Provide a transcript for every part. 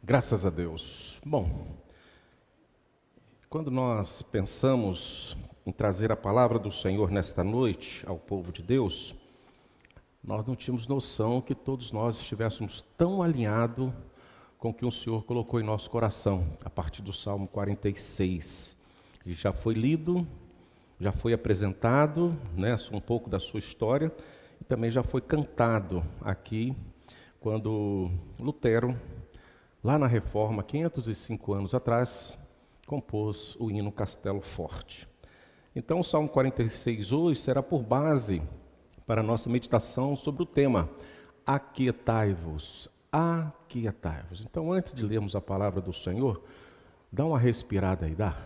Graças a Deus. Bom, quando nós pensamos em trazer a palavra do Senhor nesta noite ao povo de Deus, nós não tínhamos noção que todos nós estivéssemos tão alinhados com o que o Senhor colocou em nosso coração, a partir do Salmo 46. Ele já foi lido, já foi apresentado, um pouco da sua história, e também já foi cantado aqui, quando Lutero, lá na Reforma, 505 anos atrás, compôs o hino Castelo Forte. Então, o Salmo 46 hoje será por base para a nossa meditação sobre o tema Aquietai-vos, aquietai-vos. Então, antes de lermos a palavra do Senhor, dá uma respirada aí, dá?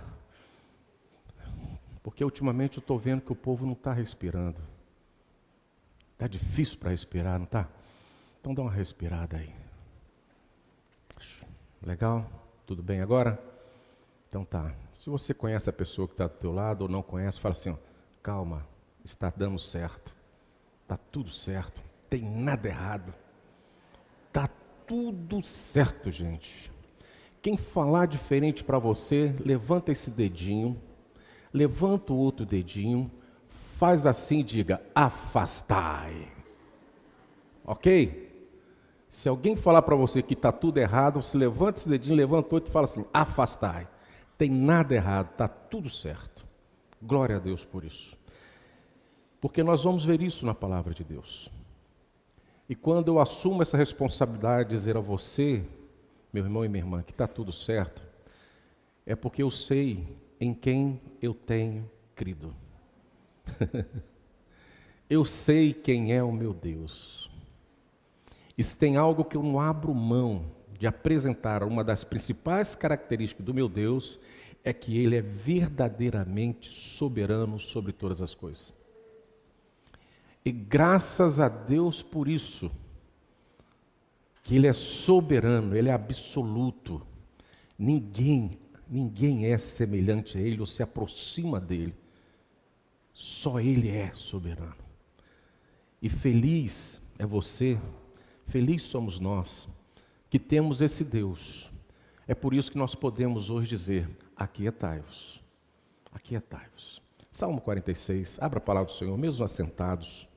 Porque ultimamente eu estou vendo que o povo não está respirando. Está difícil para respirar, não está? Então dá uma respirada aí. Legal? Tudo bem agora? Então tá. Se você conhece a pessoa que está do teu lado ou não conhece, fala assim, ó, calma, está dando certo. Está tudo certo. Tem nada errado. Está tudo certo, gente. Quem falar diferente para você, levanta esse dedinho, levanta o outro dedinho, faz assim e diga, afastai. Ok? Se alguém falar para você que está tudo errado, você levanta esse dedinho, levanta o outro e fala assim, afastai. Tem nada errado, está tudo certo. Glória a Deus por isso. Porque nós vamos ver isso na palavra de Deus. E quando eu assumo essa responsabilidade de dizer a você, meu irmão e minha irmã, que está tudo certo, é porque eu sei em quem eu tenho crido. Eu sei quem é o meu Deus. E se tem algo que eu não abro mão de apresentar, uma das principais características do meu Deus, é que Ele é verdadeiramente soberano sobre todas as coisas. E graças a Deus por isso, que Ele é soberano, Ele é absoluto. Ninguém é semelhante a Ele ou se aproxima dEle. Só Ele é soberano. E feliz é você, feliz somos nós, que temos esse Deus. É por isso que nós podemos hoje dizer, aquietai-vos, aquietai-vos. Salmo 46, abra a palavra do Senhor, mesmo assentados,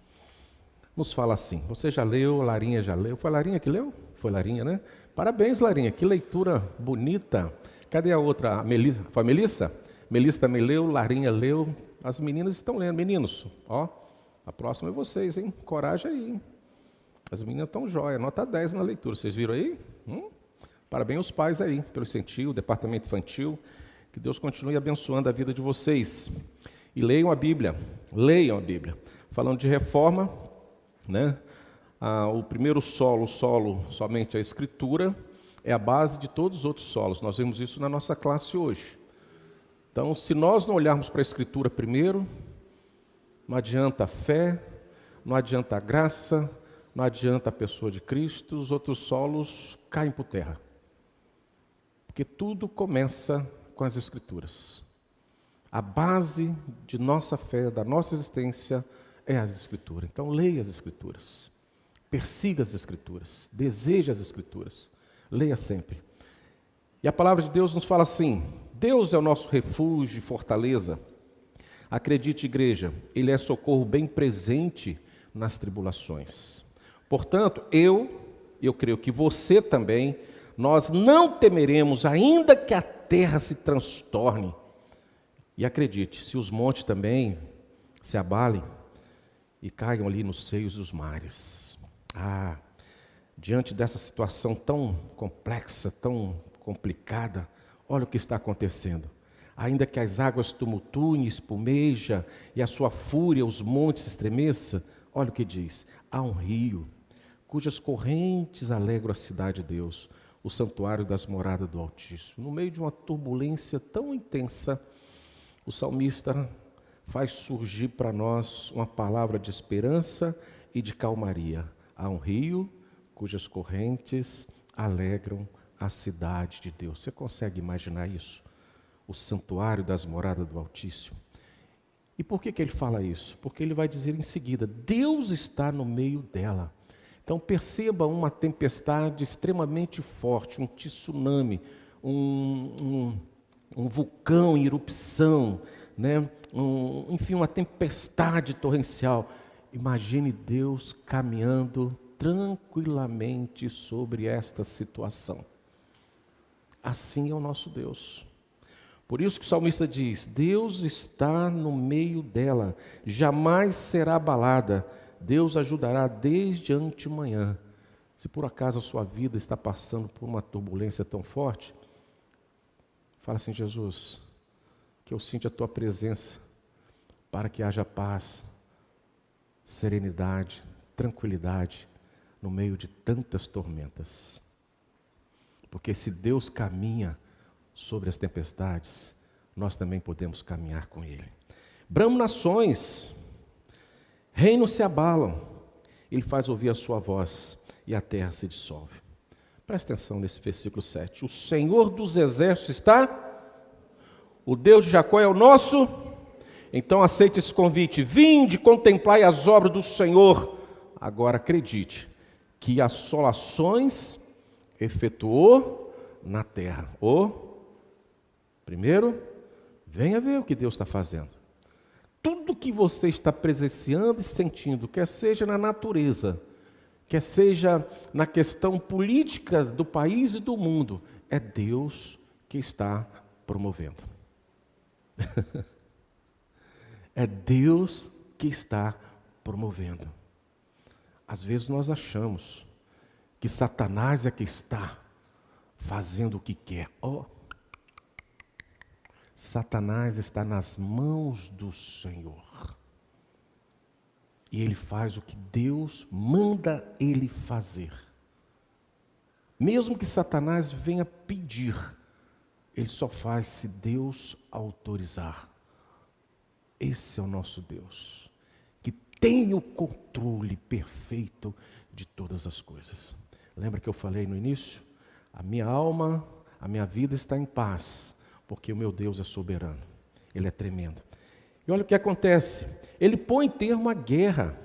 nos fala assim, você já leu, Larinha já leu, foi a Larinha que leu? Foi a Larinha, né? Parabéns, Larinha, que leitura bonita. Cadê a outra? Foi a Melissa? Melissa também leu, Larinha leu, as meninas estão lendo. Meninos, ó, a próxima é vocês, hein? Coragem aí, hein? As meninas estão jóia, nota 10 na leitura, vocês viram aí? Parabéns aos pais aí, pelo incentivo, departamento infantil, que Deus continue abençoando a vida de vocês. E leiam a Bíblia, falando de reforma, o primeiro solo, somente a Escritura, é a base de todos os outros solos, nós vemos isso na nossa classe hoje. Então, se nós não olharmos para a Escritura primeiro, não adianta a fé, não adianta a graça, não adianta a pessoa de Cristo, os outros solos caem por terra. Porque tudo começa com as Escrituras. A base de nossa fé, da nossa existência, é as Escrituras. Então, leia as Escrituras. Persiga as Escrituras. Deseje as Escrituras. Leia sempre. E a palavra de Deus nos fala assim, Deus é o nosso refúgio e fortaleza. Acredite, igreja, Ele é socorro bem presente nas tribulações. Portanto, eu creio que você também, nós não temeremos, ainda que a terra se transtorne. E acredite, se os montes também se abalem e caiam ali nos seios dos mares. Diante dessa situação tão complexa, tão complicada, olha o que está acontecendo. Ainda que as águas tumultuem, espumeja e a sua fúria, os montes se estremeçam, olha o que diz, há um rio, cujas correntes alegram a cidade de Deus, o santuário das moradas do Altíssimo. No meio de uma turbulência tão intensa, o salmista faz surgir para nós uma palavra de esperança e de calmaria. Há um rio, cujas correntes alegram a cidade de Deus. Você consegue imaginar isso? O santuário das moradas do Altíssimo. E por que ele fala isso? Porque ele vai dizer em seguida, Deus está no meio dela. Então perceba uma tempestade extremamente forte, um tsunami, um vulcão em erupção, né? Enfim, uma tempestade torrencial. Imagine Deus caminhando tranquilamente sobre esta situação. Assim é o nosso Deus. Por isso que o salmista diz: Deus está no meio dela, jamais será abalada. Deus ajudará desde antemanhã. Se por acaso a sua vida está passando por uma turbulência tão forte, fala assim: Jesus, que eu sinta a tua presença, para que haja paz, serenidade, tranquilidade, no meio de tantas tormentas. Porque se Deus caminha sobre as tempestades, nós também podemos caminhar com Ele. Bramam nações, reinos se abalam, Ele faz ouvir a sua voz e a terra se dissolve. Presta atenção nesse versículo 7. O Senhor dos exércitos está, o Deus de Jacó é o nosso. Então aceite esse convite: vinde, contemplai as obras do Senhor. Agora acredite que assolações efetuou na terra. Primeiro, venha ver o que Deus está fazendo. Tudo que você está presenciando e sentindo, quer seja na natureza, quer seja na questão política do país e do mundo, é Deus que está promovendo. É Deus que está promovendo. Às vezes nós achamos que Satanás é que está fazendo o que quer. Satanás está nas mãos do Senhor. E ele faz o que Deus manda ele fazer. Mesmo que Satanás venha pedir, ele só faz se Deus autorizar. Esse é o nosso Deus, que tem o controle perfeito de todas as coisas. Lembra que eu falei no início? A minha alma, a minha vida está em paz, porque o meu Deus é soberano. Ele é tremendo. E olha o que acontece. Ele põe termo à guerra.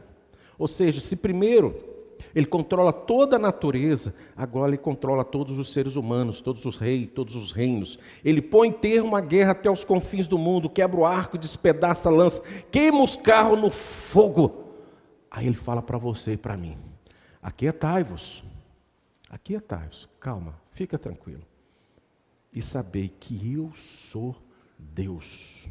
Ou seja, se primeiro ele controla toda a natureza, agora ele controla todos os seres humanos, todos os reis, todos os reinos. Ele põe termo à guerra até os confins do mundo, quebra o arco, despedaça a lança, queima os carros no fogo. Aí ele fala para você e para mim: aquietai-vos, calma, fica tranquilo. E sabei que eu sou Deus.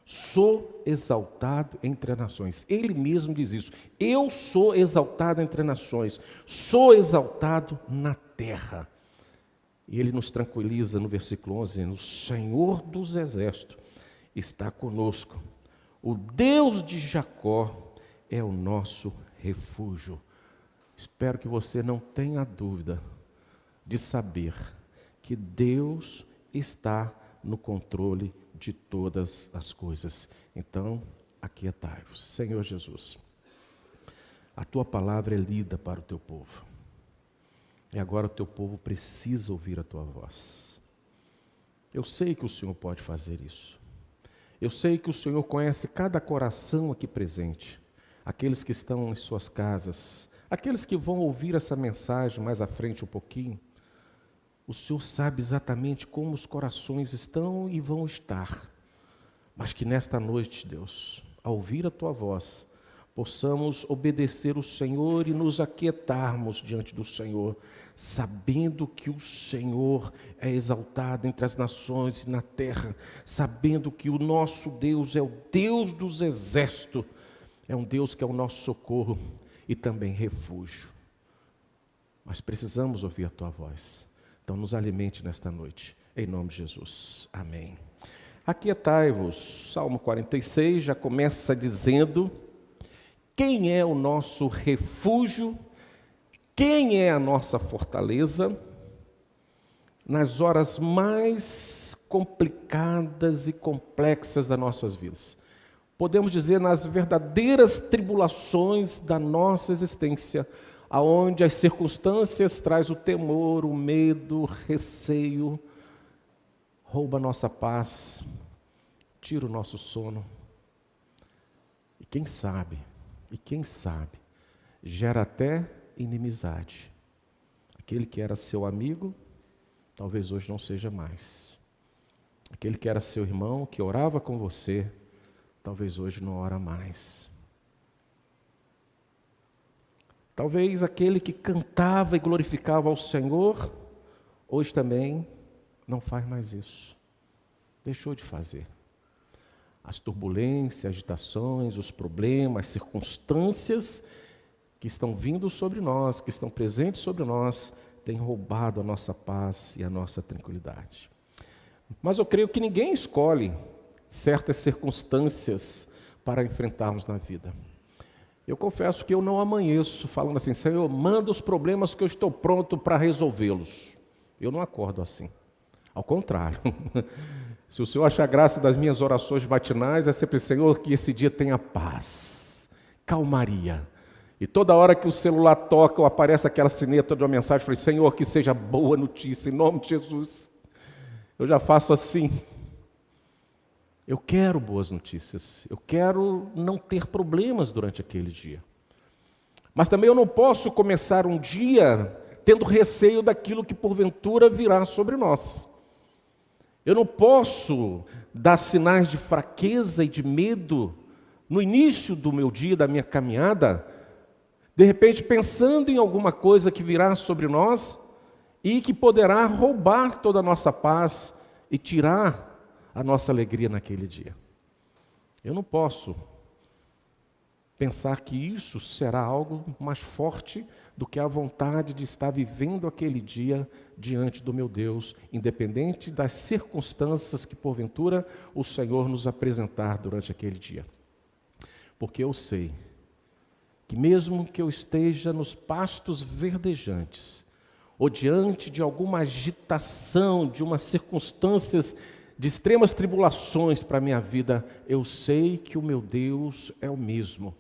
Sou exaltado entre as nações. Ele mesmo diz isso. Eu sou exaltado entre as nações. Sou exaltado na terra. E ele nos tranquiliza no versículo 11, dizendo: o Senhor dos exércitos está conosco. O Deus de Jacó é o nosso refúgio. Espero que você não tenha dúvida de saber que Deus está no controle de todas as coisas. Então, aquietai-vos. Senhor Jesus, a tua palavra é lida para o teu povo. E agora o teu povo precisa ouvir a tua voz. Eu sei que o Senhor pode fazer isso. Eu sei que o Senhor conhece cada coração aqui presente. Aqueles que estão em suas casas, aqueles que vão ouvir essa mensagem mais à frente um pouquinho. O Senhor sabe exatamente como os corações estão e vão estar. Mas que nesta noite, Deus, ao ouvir a tua voz, possamos obedecer o Senhor e nos aquietarmos diante do Senhor, sabendo que o Senhor é exaltado entre as nações e na terra, sabendo que o nosso Deus é o Deus dos exércitos, é um Deus que é o nosso socorro e também refúgio. Mas precisamos ouvir a tua voz. Então nos alimente nesta noite, em nome de Jesus. Amém. Aquietai-vos. Salmo 46 já começa dizendo: quem é o nosso refúgio? Quem é a nossa fortaleza? Nas horas mais complicadas e complexas das nossas vidas. Podemos dizer, nas verdadeiras tribulações da nossa existência, aonde as circunstâncias trazem o temor, o medo, o receio, rouba a nossa paz, tira o nosso sono. E quem sabe, gera até inimizade. Aquele que era seu amigo, talvez hoje não seja mais. Aquele que era seu irmão, que orava com você, talvez hoje não ora mais. Talvez aquele que cantava e glorificava ao Senhor, hoje também não faz mais isso. Deixou de fazer. As turbulências, agitações, os problemas, as circunstâncias que estão vindo sobre nós, que estão presentes sobre nós, têm roubado a nossa paz e a nossa tranquilidade. Mas eu creio que ninguém escolhe certas circunstâncias para enfrentarmos na vida. Eu confesso que eu não amanheço falando assim, Senhor, manda os problemas que eu estou pronto para resolvê-los. Eu não acordo assim. Ao contrário. Se o Senhor achar graça das minhas orações matinais, é sempre, Senhor, que esse dia tenha paz, calmaria. E toda hora que o celular toca ou aparece aquela sineta de uma mensagem, eu falei, Senhor, que seja boa notícia, em nome de Jesus. Eu já faço assim. Eu quero boas notícias. Eu quero não ter problemas durante aquele dia. Mas também eu não posso começar um dia tendo receio daquilo que porventura virá sobre nós. Eu não posso dar sinais de fraqueza e de medo no início do meu dia, da minha caminhada, de repente pensando em alguma coisa que virá sobre nós e que poderá roubar toda a nossa paz e tirar a nossa alegria naquele dia. Eu não posso pensar que isso será algo mais forte do que a vontade de estar vivendo aquele dia diante do meu Deus, independente das circunstâncias que porventura o Senhor nos apresentar durante aquele dia. Porque eu sei que mesmo que eu esteja nos pastos verdejantes, ou diante de alguma agitação, de umas circunstâncias de extremas tribulações para a minha vida, eu sei que o meu Deus é o mesmo,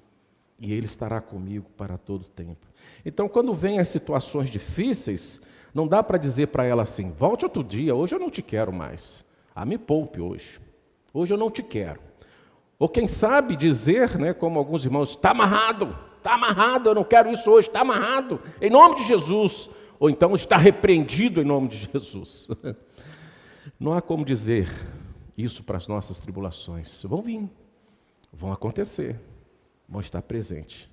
e Ele estará comigo para todo o tempo. Então, quando vem as situações difíceis, não dá para dizer para ela assim, volte outro dia, hoje eu não te quero mais. Me poupe hoje. Hoje eu não te quero. Ou quem sabe dizer, como alguns irmãos, está amarrado, eu não quero isso hoje, está amarrado, em nome de Jesus. Ou então está repreendido em nome de Jesus. Não há como dizer isso para as nossas tribulações. Vão vir, vão acontecer, vão estar presentes.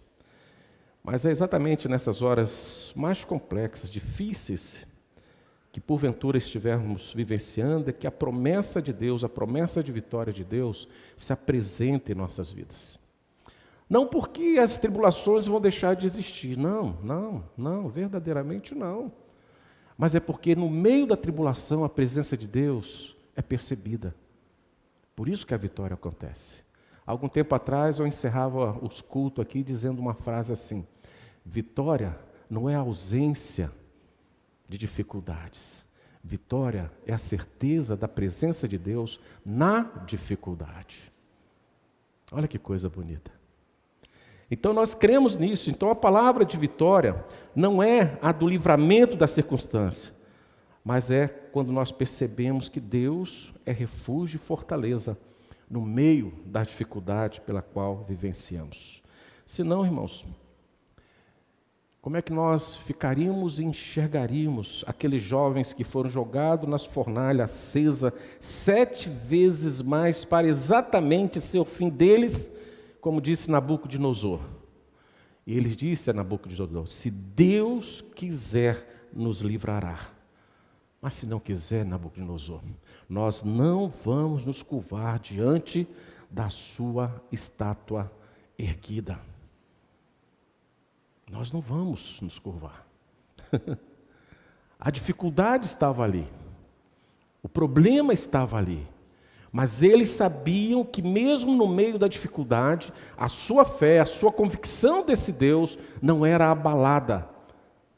Mas é exatamente nessas horas mais complexas, difíceis, que porventura estivermos vivenciando, é que a promessa de Deus, a promessa de vitória de Deus, se apresenta em nossas vidas. Não porque as tribulações vão deixar de existir, não, verdadeiramente não. Mas é porque no meio da tribulação a presença de Deus é percebida. Por isso que a vitória acontece. Algum tempo atrás eu encerrava os cultos aqui dizendo uma frase assim, vitória não é a ausência de dificuldades. Vitória é a certeza da presença de Deus na dificuldade. Olha que coisa bonita. Então nós cremos nisso. Então a palavra de vitória não é a do livramento da circunstância, mas é quando nós percebemos que Deus é refúgio e fortaleza no meio da dificuldade pela qual vivenciamos. Senão, irmãos, como é que nós ficaríamos e enxergaríamos aqueles jovens que foram jogados nas fornalhas acesa 7 vezes mais para exatamente ser o fim deles, como disse Nabucodonosor. E ele disse a Nabucodonosor, se Deus quiser, nos livrará. Mas se não quiser, Nabucodonosor, nós não vamos nos curvar diante da sua estátua erguida. Nós não vamos nos curvar. A dificuldade estava ali. O problema estava ali. Mas eles sabiam que mesmo no meio da dificuldade, a sua fé, a sua convicção desse Deus não era abalada.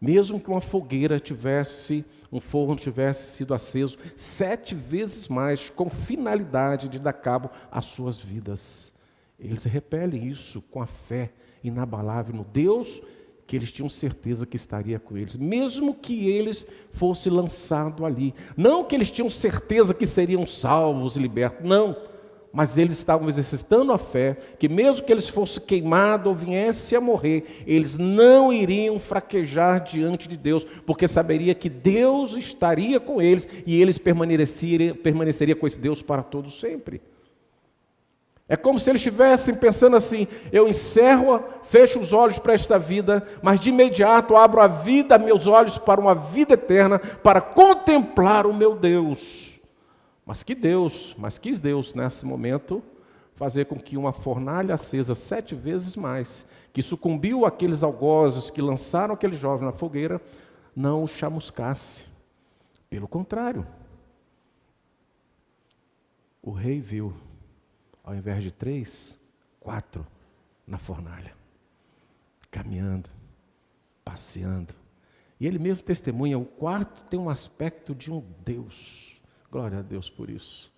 Mesmo que uma fogueira tivesse, um forno tivesse sido aceso 7 vezes mais, com finalidade de dar cabo às suas vidas. Eles repelem isso com a fé inabalável no Deus que eles tinham certeza que estaria com eles, mesmo que eles fossem lançados ali. Não que eles tinham certeza que seriam salvos e libertos, não. mas eles estavam exercitando a fé, que mesmo que eles fossem queimados ou viessem a morrer, eles não iriam fraquejar diante de Deus, porque saberia que Deus estaria com eles e eles permaneceriam com esse Deus para todo sempre. É como se eles estivessem pensando assim: eu encerro, fecho os olhos para esta vida, mas de imediato abro a vida, meus olhos para uma vida eterna, para contemplar o meu Deus. Mas quis Deus, nesse momento, fazer com que uma fornalha acesa 7 vezes mais, que sucumbiu àqueles algozes que lançaram aquele jovem na fogueira, não o chamuscasse. Pelo contrário, o rei viu, ao invés de 3, 4 na fornalha, caminhando, passeando. E ele mesmo testemunha, o quarto tem um aspecto de um Deus. Glória a Deus por isso.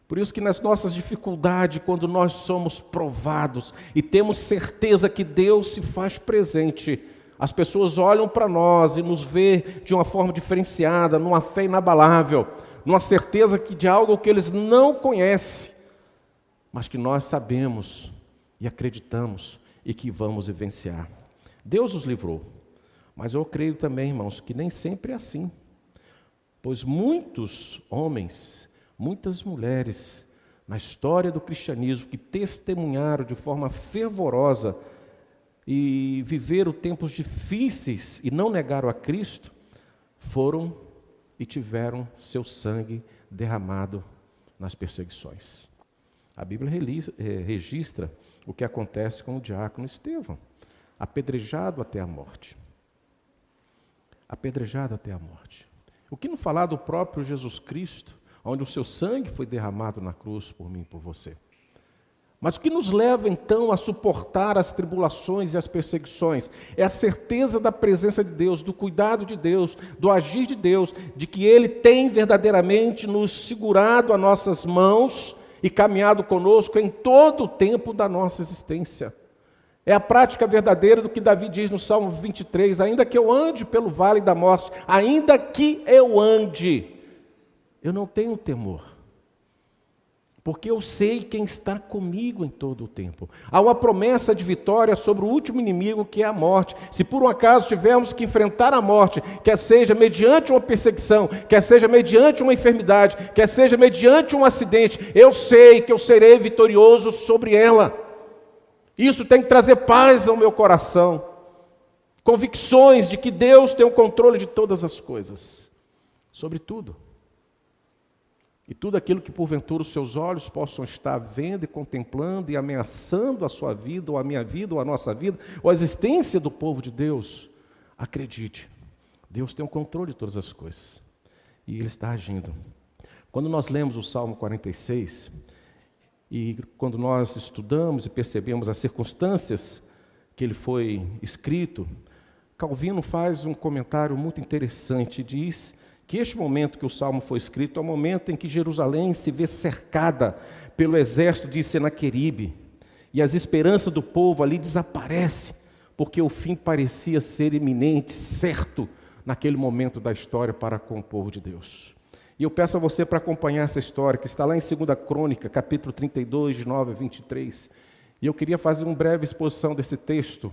Por isso que nas nossas dificuldades, quando nós somos provados e temos certeza que Deus se faz presente, as pessoas olham para nós e nos vê de uma forma diferenciada, numa fé inabalável, numa certeza de algo que eles não conhecem, mas que nós sabemos e acreditamos e que vamos vivenciar. Deus nos livrou, mas eu creio também, irmãos, que nem sempre é assim. Pois muitos homens, muitas mulheres, na história do cristianismo, que testemunharam de forma fervorosa e viveram tempos difíceis e não negaram a Cristo, foram e tiveram seu sangue derramado nas perseguições. A Bíblia registra o que acontece com o diácono Estevão, apedrejado até a morte. Apedrejado até a morte. O que não falar do próprio Jesus Cristo, onde o seu sangue foi derramado na cruz por mim e por você. Mas o que nos leva então a suportar as tribulações e as perseguições é a certeza da presença de Deus, do cuidado de Deus, do agir de Deus, de que Ele tem verdadeiramente nos segurado as nossas mãos e caminhado conosco em todo o tempo da nossa existência. É a prática verdadeira do que Davi diz no Salmo 23, ainda que eu ande pelo vale da morte, ainda que eu ande, eu não tenho temor, porque eu sei quem está comigo em todo o tempo. Há uma promessa de vitória sobre o último inimigo, que é a morte. Se por um acaso tivermos que enfrentar a morte, quer seja mediante uma perseguição, quer seja mediante uma enfermidade, quer seja mediante um acidente, eu sei que eu serei vitorioso sobre ela. Isso tem que trazer paz ao meu coração, convicções de que Deus tem o controle de todas as coisas, sobre tudo. E tudo aquilo que porventura os seus olhos possam estar vendo e contemplando e ameaçando a sua vida, ou a minha vida, ou a nossa vida, ou a existência do povo de Deus, acredite, Deus tem o controle de todas as coisas, e Ele está agindo. Quando nós lemos o Salmo 46... e quando nós estudamos e percebemos as circunstâncias que ele foi escrito, Calvino faz um comentário muito interessante. Diz que este momento que o Salmo foi escrito é o momento em que Jerusalém se vê cercada pelo exército de Senaqueribe, e as esperanças do povo ali desaparecem, porque o fim parecia ser iminente, certo, naquele momento da história para com o povo de Deus. E eu peço a você para acompanhar essa história, que está lá em 2 Crônica, capítulo 32, de 9 a 23. E eu queria fazer uma breve exposição desse texto,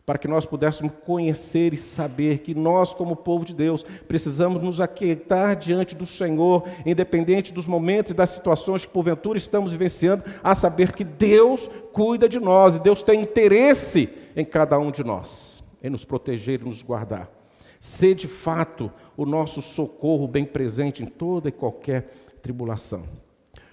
para que nós pudéssemos conhecer e saber que nós, como povo de Deus, precisamos nos aquietar diante do Senhor, independente dos momentos e das situações que porventura estamos vivenciando, a saber que Deus cuida de nós, e Deus tem interesse em cada um de nós, em nos proteger e nos guardar. Ser de fato o nosso socorro bem presente em toda e qualquer tribulação.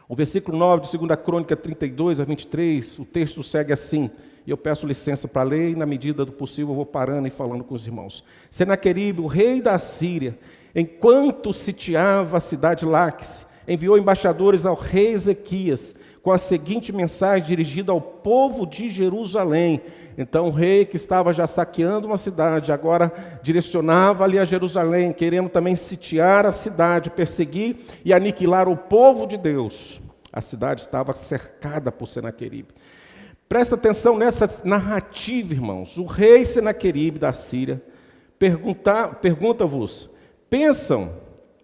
O versículo 9 de 2 Crônica 32 a 23, o texto segue assim, e eu peço licença para ler, e na medida do possível eu vou parando e falando com os irmãos. Senaqueribe, o rei da Assíria, enquanto sitiava a cidade de Laques, enviou embaixadores ao rei Ezequias, com a seguinte mensagem dirigida ao povo de Jerusalém. Então o rei, que estava já saqueando uma cidade, agora direcionava ali a Jerusalém, querendo também sitiar a cidade, perseguir e aniquilar o povo de Deus. A cidade estava cercada por Senaqueribe. Presta atenção nessa narrativa, irmãos. O rei Senaqueribe da Síria pergunta-vos: pensam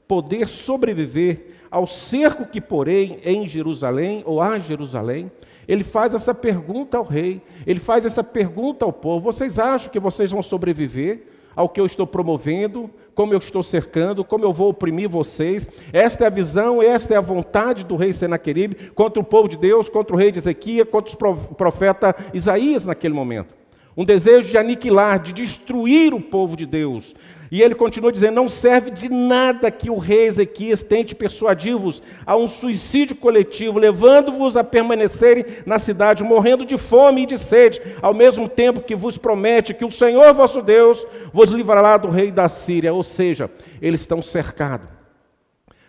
poder sobreviver ao cerco que porei em Jerusalém, ou a Jerusalém, ele faz essa pergunta ao rei, ele faz essa pergunta ao povo: vocês acham que vocês vão sobreviver ao que eu estou promovendo, como eu estou cercando, como eu vou oprimir vocês? Esta é a visão, esta é a vontade do rei Senaqueribe contra o povo de Deus, contra o rei de Ezequias, contra o profeta Isaías naquele momento. Um desejo de aniquilar, de destruir o povo de Deus. E ele continua dizendo: não serve de nada que o rei Ezequias tente persuadir-vos a um suicídio coletivo, levando-vos a permanecerem na cidade, morrendo de fome e de sede, ao mesmo tempo que vos promete que o Senhor vosso Deus vos livrará do rei da Síria. Ou seja, eles estão cercados.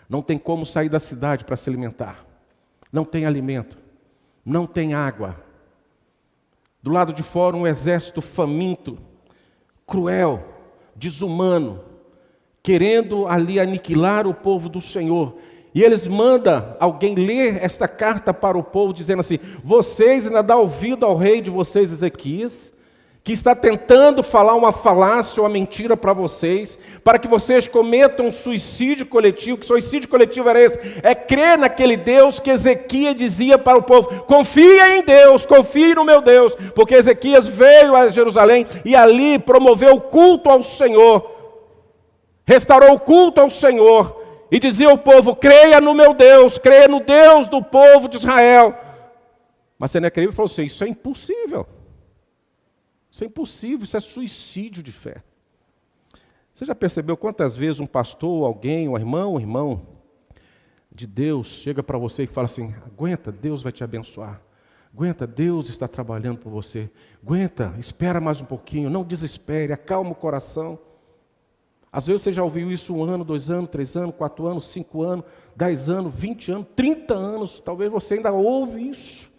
Não tem como sair da cidade para se alimentar. Não tem alimento. Não tem água. Do lado de fora, um exército faminto, cruel, desumano, querendo ali aniquilar o povo do Senhor. E eles mandam alguém ler esta carta para o povo, dizendo assim: vocês ainda dão ouvido ao rei de vocês, Ezequias, que está tentando falar uma falácia ou uma mentira para vocês, para que vocês cometam um suicídio coletivo. Que suicídio coletivo era esse? É crer naquele Deus que Ezequias dizia para o povo: confia em Deus, confie no meu Deus, porque Ezequias veio a Jerusalém e ali promoveu o culto ao Senhor, restaurou o culto ao Senhor, e dizia ao povo: creia no meu Deus, creia no Deus do povo de Israel. Mas Senaqueribe falou assim: isso é impossível. Isso é impossível, isso é suicídio de fé. Você já percebeu quantas vezes um pastor, alguém, um irmão de Deus chega para você e fala assim: aguenta, Deus vai te abençoar. Aguenta, Deus está trabalhando por você. Aguenta, espera mais um pouquinho, não desespere, acalma o coração. Às vezes você já ouviu isso 1 ano, 2 anos, 3 anos, 4 anos, 5 anos, 10 anos, 20 anos, 30 anos. Talvez você ainda ouve isso.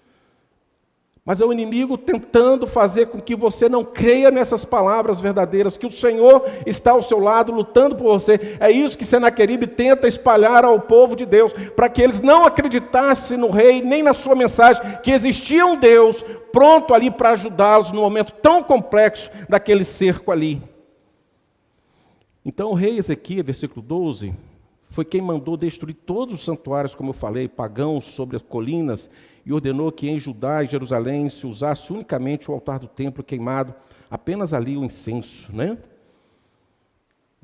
Mas é o inimigo tentando fazer com que você não creia nessas palavras verdadeiras, que o Senhor está ao seu lado, lutando por você. É isso que Senaqueribe tenta espalhar ao povo de Deus, para que eles não acreditassem no rei, nem na sua mensagem, que existia um Deus pronto ali para ajudá-los no momento tão complexo daquele cerco ali. Então o rei Ezequias, versículo 12, foi quem mandou destruir todos os santuários, como eu falei, pagãos sobre as colinas, e ordenou que em Judá e Jerusalém se usasse unicamente o altar do templo queimado, apenas ali o incenso, né?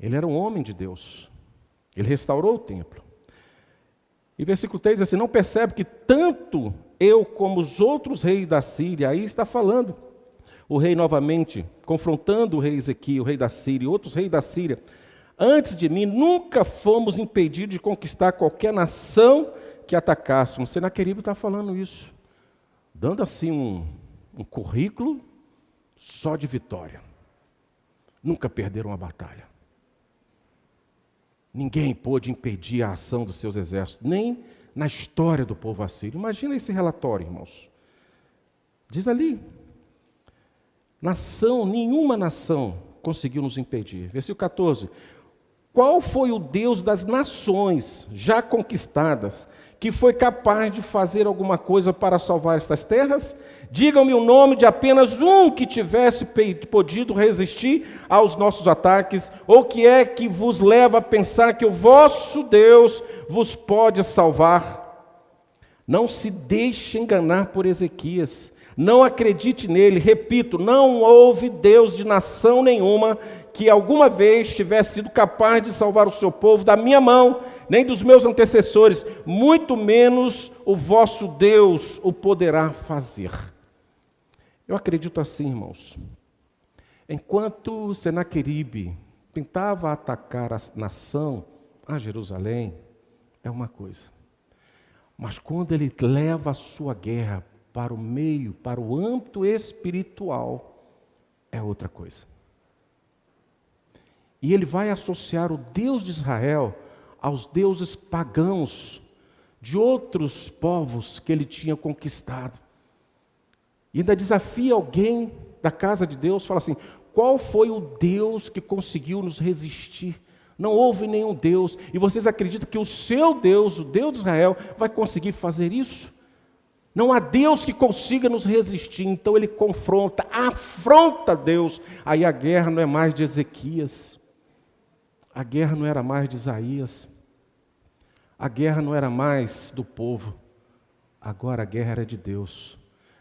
Ele era um homem de Deus. Ele restaurou o templo. E versículo 3 diz assim: não percebe que tanto eu como os outros reis da Síria, aí está falando o rei novamente, confrontando o rei Ezequias, o rei da Síria, e outros reis da Síria: antes de mim nunca fomos impedidos de conquistar qualquer nação que atacássemos. Senaqueribe está falando isso, dando assim um currículo só de vitória. Nunca perderam uma batalha. Ninguém pôde impedir a ação dos seus exércitos, nem na história do povo assírio. Imagina esse relatório, irmãos. Diz ali: nenhuma nação conseguiu nos impedir. Versículo 14: qual foi o Deus das nações já conquistadas que foi capaz de fazer alguma coisa para salvar estas terras? Digam-me o nome de apenas um que tivesse podido resistir aos nossos ataques, ou que é que vos leva a pensar que o vosso Deus vos pode salvar? Não se deixe enganar por Ezequias, não acredite nele. Repito, não houve Deus de nação nenhuma que alguma vez tivesse sido capaz de salvar o seu povo da minha mão, nem dos meus antecessores, muito menos o vosso Deus o poderá fazer. Eu acredito assim, irmãos. Enquanto Senaqueribe tentava atacar a nação, a Jerusalém, é uma coisa. Mas quando ele leva a sua guerra para o meio, para o âmbito espiritual, é outra coisa. E ele vai associar o Deus de Israel aos deuses pagãos de outros povos que ele tinha conquistado. E ainda desafia alguém da casa de Deus, fala assim: qual foi o Deus que conseguiu nos resistir? Não houve nenhum Deus. E vocês acreditam que o seu Deus, o Deus de Israel, vai conseguir fazer isso? Não há Deus que consiga nos resistir. Então ele confronta, afronta Deus. Aí a guerra não é mais de Ezequias. A guerra não era mais de Isaías. A guerra não era mais do povo, agora a guerra era de Deus.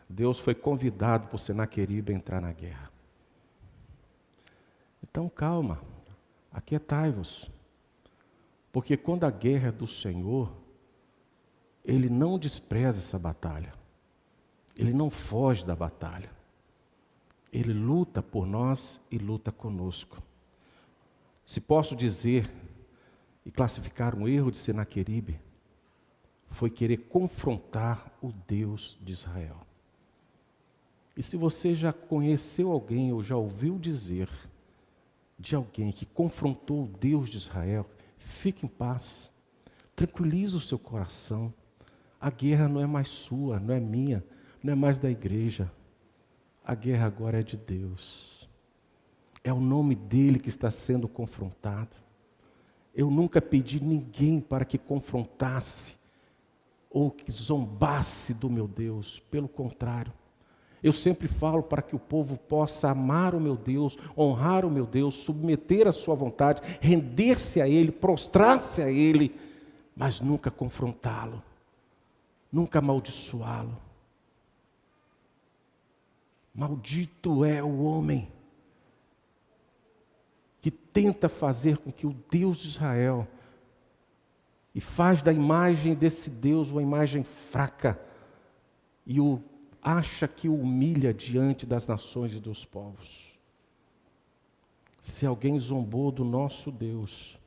Deus foi convidado por Senaqueribe a entrar na guerra. Então calma, aquietai-vos, porque quando a guerra é do Senhor, Ele não despreza essa batalha, Ele não foge da batalha, Ele luta por nós e luta conosco. Se posso dizer e classificar um erro de Senaqueribe, foi querer confrontar o Deus de Israel. E se você já conheceu alguém ou já ouviu dizer de alguém que confrontou o Deus de Israel, fique em paz, tranquilize o seu coração. A guerra não é mais sua, não é minha, não é mais da igreja. A guerra agora é de Deus. É o nome dele que está sendo confrontado. Eu nunca pedi ninguém para que confrontasse ou que zombasse do meu Deus. Pelo contrário, eu sempre falo para que o povo possa amar o meu Deus, honrar o meu Deus, submeter a sua vontade, render-se a Ele, prostrar-se a Ele, mas nunca confrontá-lo, nunca amaldiçoá-lo. Maldito é o homem que tenta fazer com que o Deus de Israel e faz da imagem desse Deus uma imagem fraca e acha que o humilha diante das nações e dos povos. Se alguém zombou do nosso Deus,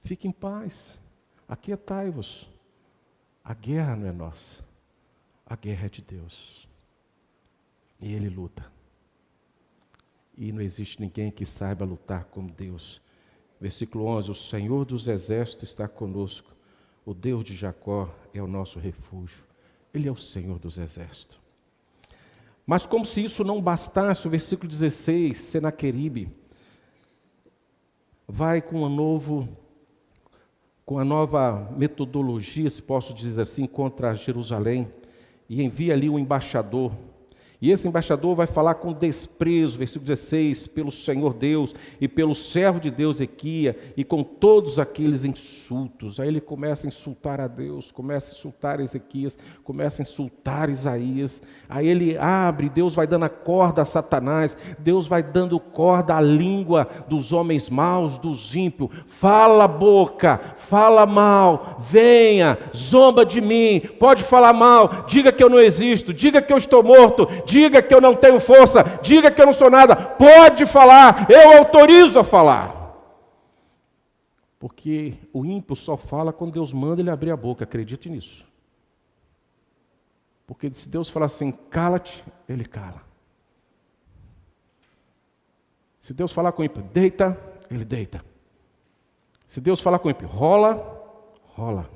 fique em paz, aquietai-vos. A guerra não é nossa, a guerra é de Deus. E Ele luta. E não existe ninguém que saiba lutar como Deus. Versículo 11, o Senhor dos exércitos está conosco. O Deus de Jacó é o nosso refúgio. Ele é o Senhor dos exércitos. Mas como se isso não bastasse, o versículo 16, Senaqueribe vai com a nova metodologia, se posso dizer assim, contra Jerusalém, e envia ali um embaixador. E esse embaixador vai falar com desprezo, versículo 16, pelo Senhor Deus e pelo servo de Deus Ezequias e com todos aqueles insultos. Aí ele começa a insultar a Deus, começa a insultar Ezequias, começa a insultar Isaías. Aí ele abre, Deus vai dando a corda a Satanás, Deus vai dando corda à língua dos homens maus, dos ímpios. Fala boca, fala mal, venha, zomba de mim, pode falar mal, diga que eu não existo, diga que eu estou morto, diga que eu não tenho força, diga que eu não sou nada, pode falar, eu autorizo a falar. Porque o ímpio só fala quando Deus manda ele abrir a boca, acredite nisso. Porque se Deus falar assim, cala-te, ele cala. Se Deus falar com o ímpio, deita, ele deita. Se Deus falar com o ímpio, rola, rola.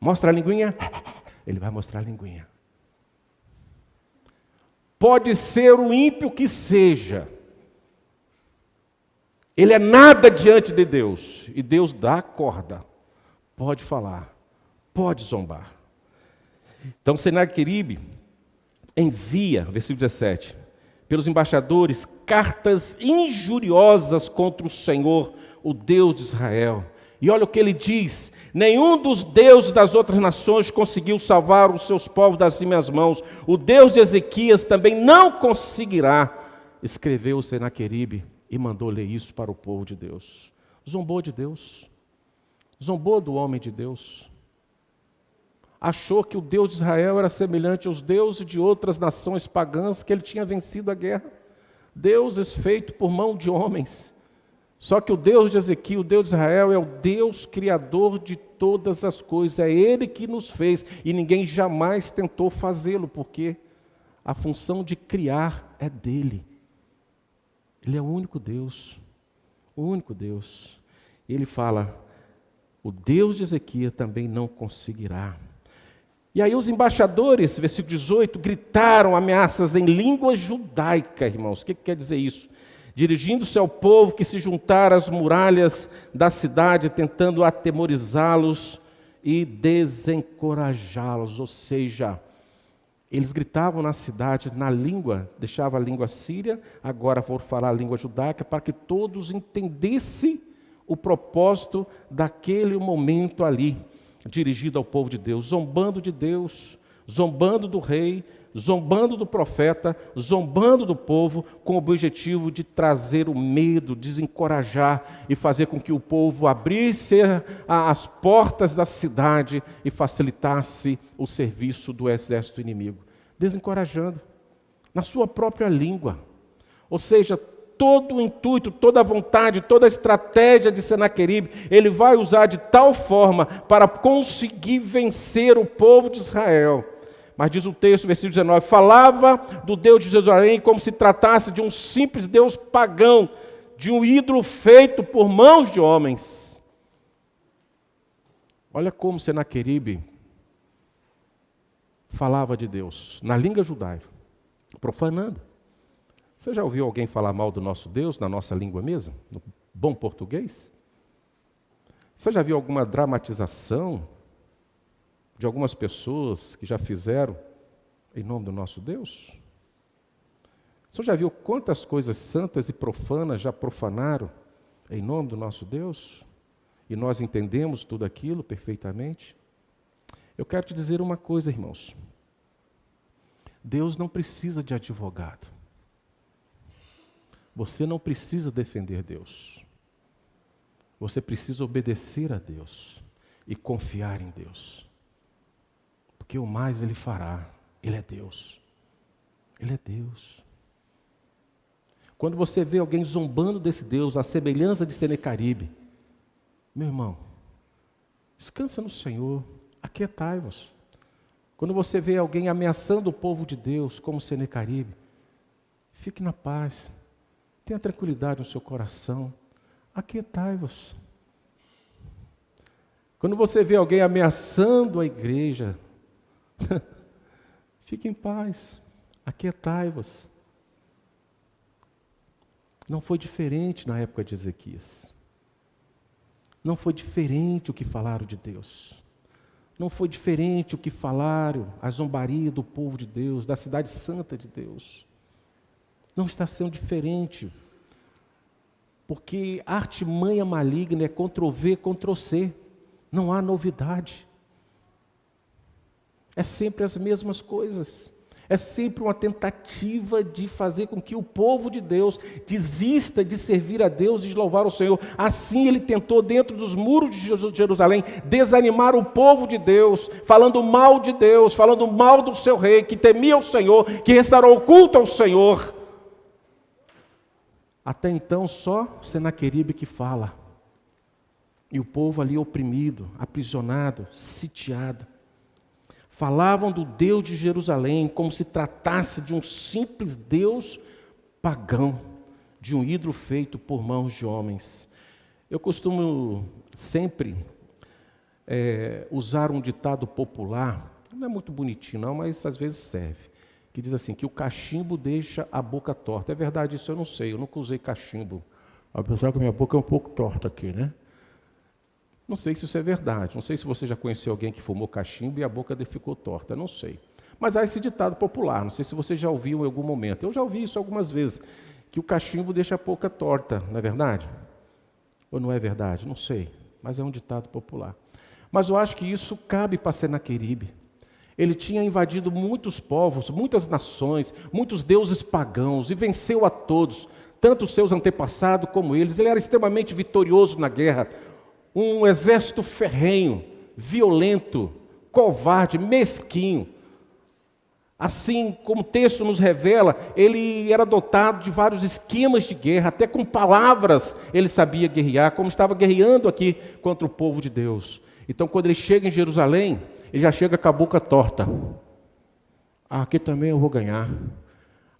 Mostra a linguinha, ele vai mostrar a linguinha. Pode ser o ímpio que seja, ele é nada diante de Deus, e Deus dá a corda, pode falar, pode zombar. Então Senaqueribe envia, versículo 17, pelos embaixadores, cartas injuriosas contra o Senhor, o Deus de Israel. E olha o que ele diz: nenhum dos deuses das outras nações conseguiu salvar os seus povos das minhas mãos. O Deus de Ezequias também não conseguirá. Escreveu Senaqueribe e mandou ler isso para o povo de Deus. Zombou de Deus. Zombou do homem de Deus. Achou que o Deus de Israel era semelhante aos deuses de outras nações pagãs, que ele tinha vencido a guerra. Deuses feitos por mão de homens. Só que o Deus de Ezequiel, o Deus de Israel, é o Deus criador de todas as coisas. É Ele que nos fez e ninguém jamais tentou fazê-lo, porque a função de criar é dele. Ele é o único Deus, o único Deus. Ele fala, o Deus de Ezequiel também não conseguirá. E aí os embaixadores, versículo 18, gritaram ameaças em língua judaica, irmãos. O que quer dizer isso? Dirigindo-se ao povo que se juntara às muralhas da cidade, tentando atemorizá-los e desencorajá-los. Ou seja, eles gritavam na cidade, na língua, deixava a língua síria, agora foram falar a língua judaica, para que todos entendessem o propósito daquele momento ali, dirigido ao povo de Deus, zombando de Deus, zombando do rei, zombando do profeta, zombando do povo, com o objetivo de trazer o medo, desencorajar e fazer com que o povo abrisse as portas da cidade e facilitasse o serviço do exército inimigo. Desencorajando, na sua própria língua. Ou seja, todo o intuito, toda a vontade, toda a estratégia de Senaqueribe, ele vai usar de tal forma para conseguir vencer o povo de Israel. Mas diz o texto, versículo 19, falava do Deus de Jerusalém como se tratasse de um simples Deus pagão, de um ídolo feito por mãos de homens. Olha como Senaqueribe falava de Deus, na língua judaica, profanando. Você já ouviu alguém falar mal do nosso Deus na nossa língua mesmo? No bom português? Você já viu alguma dramatização de algumas pessoas que já fizeram em nome do nosso Deus? Você já viu quantas coisas santas e profanas já profanaram em nome do nosso Deus? E nós entendemos tudo aquilo perfeitamente? Eu quero te dizer uma coisa, irmãos. Deus não precisa de advogado. Você não precisa defender Deus. Você precisa obedecer a Deus e confiar em Deus. Porque o mais Ele fará. Ele é Deus. Ele é Deus. Quando você vê alguém zombando desse Deus, a semelhança de Senaqueribe, meu irmão, descansa no Senhor, aquietai-vos. Quando você vê alguém ameaçando o povo de Deus, como Senaqueribe, fique na paz, tenha tranquilidade no seu coração, aquietai-vos. Quando você vê alguém ameaçando a igreja, fique em paz, aquietai-vos. Não foi diferente na época de Ezequias. Não foi diferente o que falaram de Deus. Não foi diferente o que falaram, a zombaria do povo de Deus, da cidade santa de Deus. Não está sendo diferente. Porque a artimanha maligna é Ctrl-V, Ctrl-C. Não há novidade. É sempre as mesmas coisas. É sempre uma tentativa de fazer com que o povo de Deus desista de servir a Deus e de louvar o Senhor. Assim ele tentou, dentro dos muros de Jerusalém, desanimar o povo de Deus, falando mal de Deus, falando mal do seu rei, que temia o Senhor, que restaurou o culto ao Senhor. Até então, só Senaqueribe que fala. E o povo ali oprimido, aprisionado, sitiado. Falavam do Deus de Jerusalém como se tratasse de um simples Deus pagão, de um ídolo feito por mãos de homens. Eu costumo sempre usar um ditado popular, não é muito bonitinho não, mas às vezes serve, que diz assim, que o cachimbo deixa a boca torta. É verdade isso? Eu não sei, eu nunca usei cachimbo. Apesar que a minha boca é um pouco torta aqui, né? Não sei se isso é verdade, não sei se você já conheceu alguém que fumou cachimbo e a boca dele ficou torta, não sei. Mas há esse ditado popular, não sei se você já ouviu em algum momento. Eu já ouvi isso algumas vezes, que o cachimbo deixa a boca torta, não é verdade? Ou não é verdade? Não sei, mas é um ditado popular. Mas eu acho que isso cabe para Senaqueribe. Ele tinha invadido muitos povos, muitas nações, muitos deuses pagãos e venceu a todos, tanto os seus antepassados como eles. Ele era extremamente vitorioso na guerra. Um exército ferrenho, violento, covarde, mesquinho. Assim como o texto nos revela, ele era dotado de vários esquemas de guerra, até com palavras ele sabia guerrear, como estava guerreando aqui contra o povo de Deus. Então, quando ele chega em Jerusalém, ele já chega com a boca torta. Aqui também eu vou ganhar.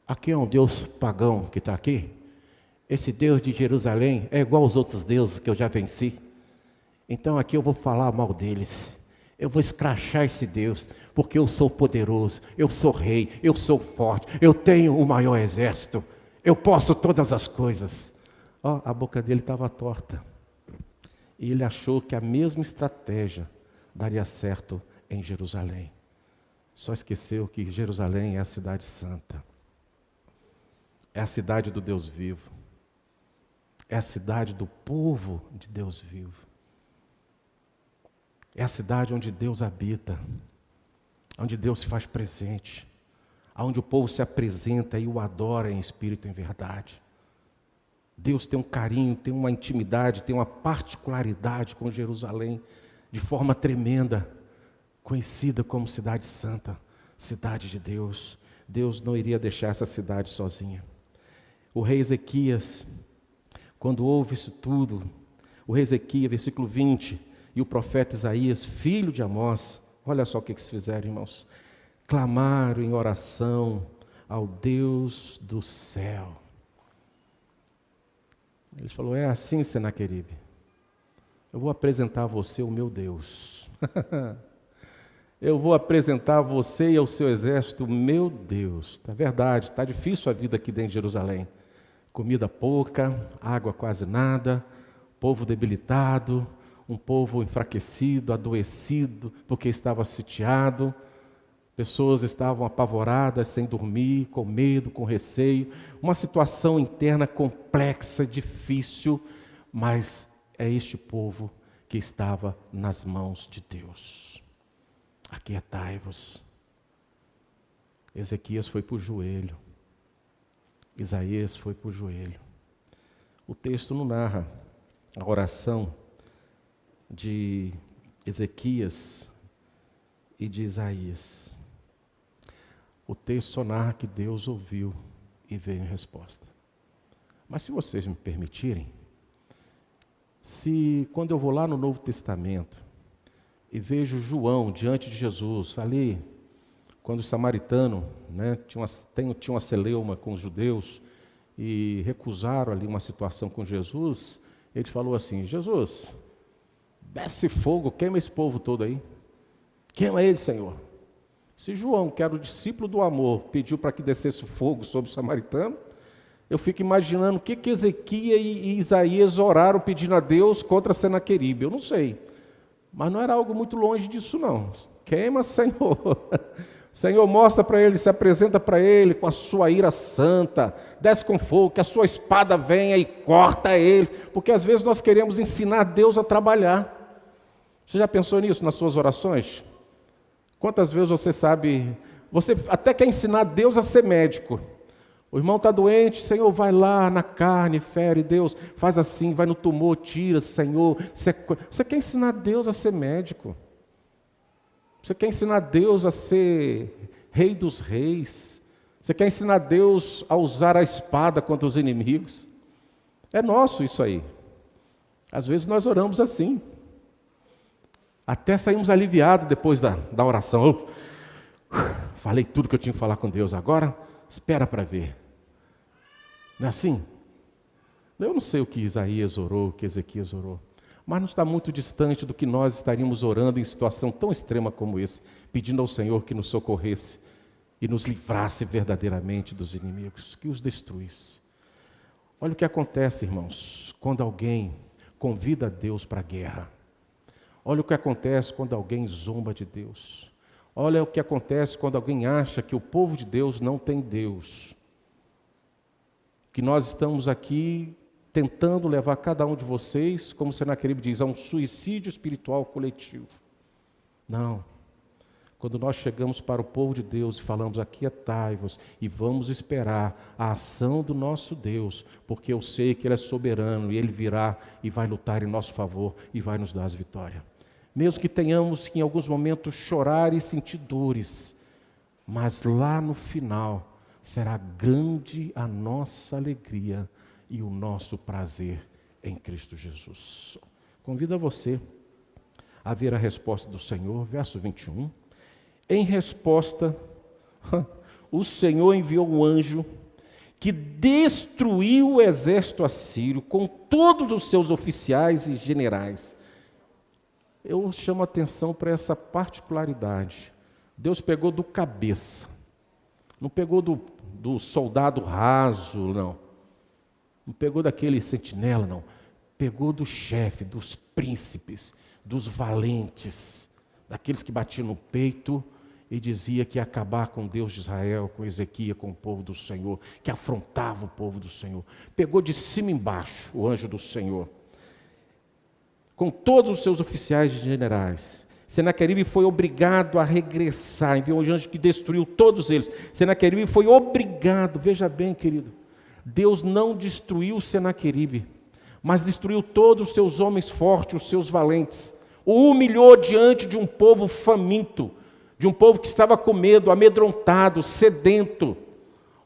Aqui é um Deus pagão que está aqui. Esse Deus de Jerusalém é igual aos outros deuses que eu já venci. Então aqui eu vou falar mal deles, eu vou escrachar esse Deus, porque eu sou poderoso, eu sou rei, eu sou forte, eu tenho o maior exército, eu posso todas as coisas. A boca dele estava torta, e ele achou que a mesma estratégia daria certo em Jerusalém. Só esqueceu que Jerusalém é a cidade santa, é a cidade do Deus vivo. É a cidade do povo de Deus vivo. É a cidade onde Deus habita, onde Deus se faz presente, onde o povo se apresenta e o adora em espírito e em verdade. Deus tem um carinho, tem uma intimidade, tem uma particularidade com Jerusalém, de forma tremenda, conhecida como cidade santa, cidade de Deus. Deus não iria deixar essa cidade sozinha. O rei Ezequias, quando ouve isso tudo, o rei Ezequias, versículo 20, e o profeta Isaías, filho de Amós, olha só o que eles fizeram, irmãos. Clamaram em oração ao Deus do céu. Ele falou, é assim, Senaqueribe, eu vou apresentar a você o meu Deus. Eu vou apresentar a você e ao seu exército o meu Deus. É verdade, está difícil a vida aqui dentro de Jerusalém. Comida pouca, água quase nada, povo debilitado, um povo enfraquecido, adoecido, porque estava sitiado. Pessoas estavam apavoradas, sem dormir, com medo, com receio. Uma situação interna complexa, difícil, mas é este povo que estava nas mãos de Deus. Aquietai-vos. Ezequias foi para o joelho. Isaías foi para o joelho. O texto não narra a oração de Ezequias e de Isaías. O texto só narra que Deus ouviu e veio em resposta. Mas se vocês me permitirem, quando eu vou lá no Novo Testamento e vejo João diante de Jesus, ali, quando o samaritano, tinha uma celeuma com os judeus e recusaram ali uma situação com Jesus, ele falou assim, Jesus, desce fogo, queima esse povo todo aí. Queima ele, Senhor. Se João, que era o discípulo do amor, pediu para que descesse fogo sobre o samaritano, eu fico imaginando o que Ezequias e Isaías oraram pedindo a Deus contra Senaqueribe. Eu não sei. Mas não era algo muito longe disso, não. Queima, Senhor. Senhor, mostra para ele, se apresenta para ele com a sua ira santa. Desce com fogo, que a sua espada venha e corta ele. Porque às vezes nós queremos ensinar Deus a trabalhar. Você já pensou nisso nas suas orações? Quantas vezes você até quer ensinar Deus a ser médico. O irmão está doente, Senhor, vai lá na carne, fere, Deus, faz assim, vai no tumor, tira, Senhor. Você quer ensinar Deus a ser médico. Você quer ensinar Deus a ser rei dos reis. Você quer ensinar Deus a usar a espada contra os inimigos. É nosso isso aí. Às vezes nós oramos assim. Até saímos aliviados depois da oração. Falei tudo que eu tinha que falar com Deus. Agora, espera para ver. Não é assim? Eu não sei o que Isaías orou, o que Ezequias orou. Mas não está muito distante do que nós estaríamos orando em situação tão extrema como esse. Pedindo ao Senhor que nos socorresse e nos livrasse verdadeiramente dos inimigos. Que os destruísse. Olha o que acontece, irmãos, quando alguém convida Deus para a guerra. Olha o que acontece quando alguém zomba de Deus. Olha o que acontece quando alguém acha que o povo de Deus não tem Deus. Que nós estamos aqui tentando levar cada um de vocês, como Senaqueribe diz, a um suicídio espiritual coletivo. Não. Quando nós chegamos para o povo de Deus e falamos, aquietai-vos e vamos esperar a ação do nosso Deus, porque eu sei que Ele é soberano e Ele virá e vai lutar em nosso favor e vai nos dar as vitórias. Mesmo que tenhamos que em alguns momentos chorar e sentir dores, mas lá no final será grande a nossa alegria e o nosso prazer em Cristo Jesus. Convido a você a ver a resposta do Senhor, verso 21. Em resposta, o Senhor enviou um anjo que destruiu o exército assírio com todos os seus oficiais e generais. Eu chamo a atenção para essa particularidade. Deus pegou do cabeça, não pegou do soldado raso, não. Não pegou daquele sentinela, não. Pegou do chefe, dos príncipes, dos valentes, daqueles que batiam no peito e dizia que ia acabar com Deus de Israel, com Ezequias, com o povo do Senhor, que afrontava o povo do Senhor. Pegou de cima embaixo o anjo do Senhor, com todos os seus oficiais e generais. Senaqueribe foi obrigado a regressar, enviou um anjo que destruiu todos eles. Senaqueribe foi obrigado, veja bem, querido, Deus não destruiu Senaqueribe, mas destruiu todos os seus homens fortes, os seus valentes. O humilhou diante de um povo faminto, de um povo que estava com medo, amedrontado, sedento.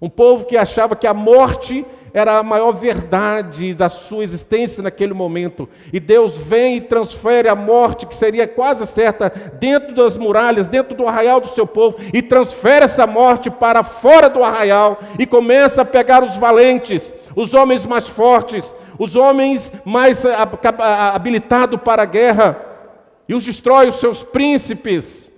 Um povo que achava que a morte era a maior verdade da sua existência naquele momento. E Deus vem e transfere a morte, que seria quase certa, dentro das muralhas, dentro do arraial do seu povo, e transfere essa morte para fora do arraial, e começa a pegar os valentes, os homens mais fortes, os homens mais habilitados para a guerra, e os destrói, os seus príncipes,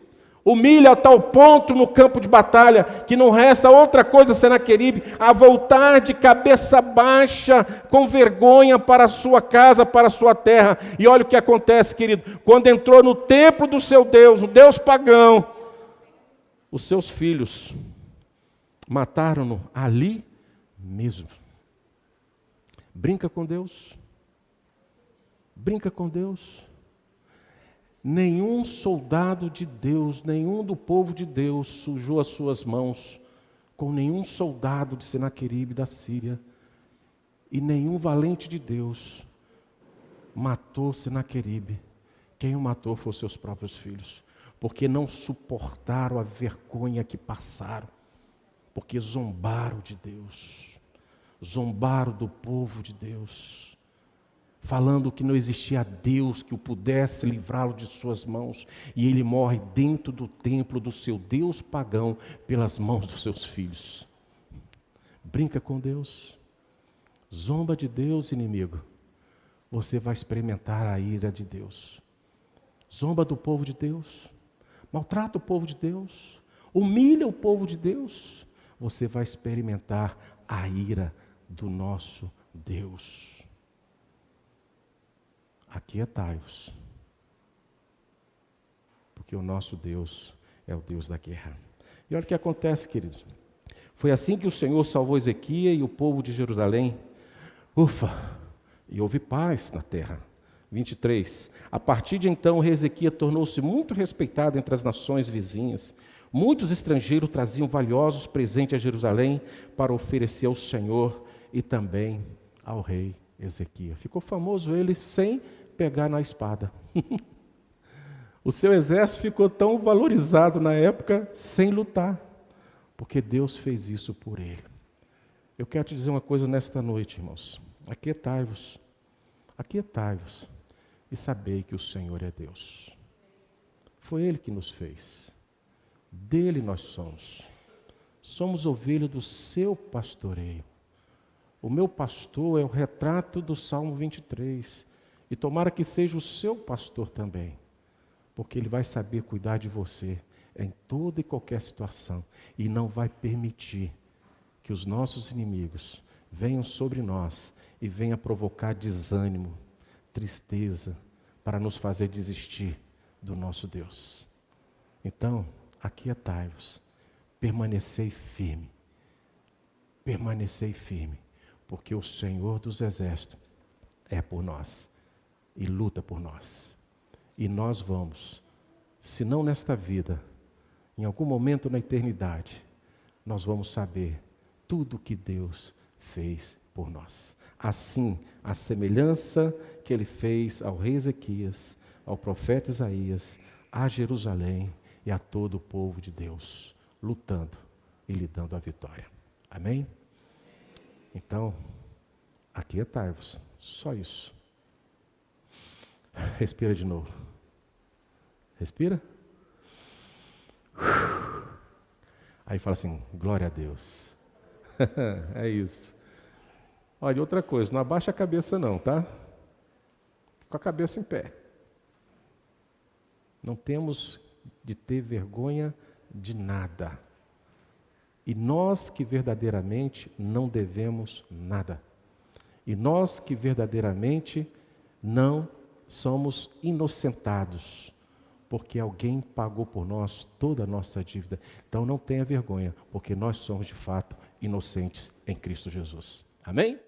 humilha a tal ponto no campo de batalha, que não resta outra coisa, Senaqueribe, a voltar de cabeça baixa, com vergonha para a sua casa, para a sua terra. E olha o que acontece, querido, quando entrou no templo do seu Deus, o Deus pagão, os seus filhos mataram-no ali mesmo. Brinca com Deus, brinca com Deus. Nenhum soldado de Deus, nenhum do povo de Deus sujou as suas mãos com nenhum soldado de Senaqueribe da Síria, e nenhum valente de Deus matou Senaqueribe. Quem o matou foram seus próprios filhos, porque não suportaram a vergonha que passaram, porque zombaram de Deus, zombaram do povo de Deus, falando que não existia Deus que o pudesse livrá-lo de suas mãos, e ele morre dentro do templo do seu Deus pagão, pelas mãos dos seus filhos. Brinca com Deus, zomba de Deus, inimigo, você vai experimentar a ira de Deus. Zomba do povo de Deus, maltrata o povo de Deus, humilha o povo de Deus, você vai experimentar a ira do nosso Deus. Aquietai-vos, porque o nosso Deus é o Deus da guerra. E olha o que acontece, queridos. Foi assim que o Senhor salvou Ezequias e o povo de Jerusalém. Ufa! E houve paz na terra. 23. A partir de então, o rei Ezequias tornou-se muito respeitado entre as nações vizinhas. Muitos estrangeiros traziam valiosos presentes a Jerusalém para oferecer ao Senhor e também ao rei Ezequias. Ficou famoso ele sem pegar na espada. O seu exército ficou tão valorizado na época sem lutar, porque Deus fez isso por ele. Eu quero te dizer uma coisa nesta noite, irmãos. Aquietai-vos e sabei que o Senhor é Deus. Foi Ele que nos fez, dele nós somos ovelha do seu pastoreio. O meu pastor é o retrato do Salmo 23. E tomara que seja o seu pastor também. Porque ele vai saber cuidar de você em toda e qualquer situação. E não vai permitir que os nossos inimigos venham sobre nós e venham provocar desânimo, tristeza, para nos fazer desistir do nosso Deus. Então, aquietai-vos, permanecei firme. Permanecei firme. Porque o Senhor dos Exércitos é por nós e luta por nós. E nós vamos, se não nesta vida, em algum momento na eternidade, nós vamos saber tudo que Deus fez por nós. Assim, a semelhança que Ele fez ao rei Ezequias, ao profeta Isaías, a Jerusalém e a todo o povo de Deus, lutando e lhe dando a vitória. Amém? Então, aquietai-vos, só isso. Respira de novo. Respira. Aí fala assim, glória a Deus. É isso. Olha, outra coisa, não abaixa a cabeça não, tá? Com a cabeça em pé. Não temos de ter vergonha de nada. E nós que verdadeiramente não devemos nada. E nós que verdadeiramente não somos inocentados. porque alguém pagou por nós toda a nossa dívida. Então não tenha vergonha, porque nós somos de fato inocentes em Cristo Jesus. Amém?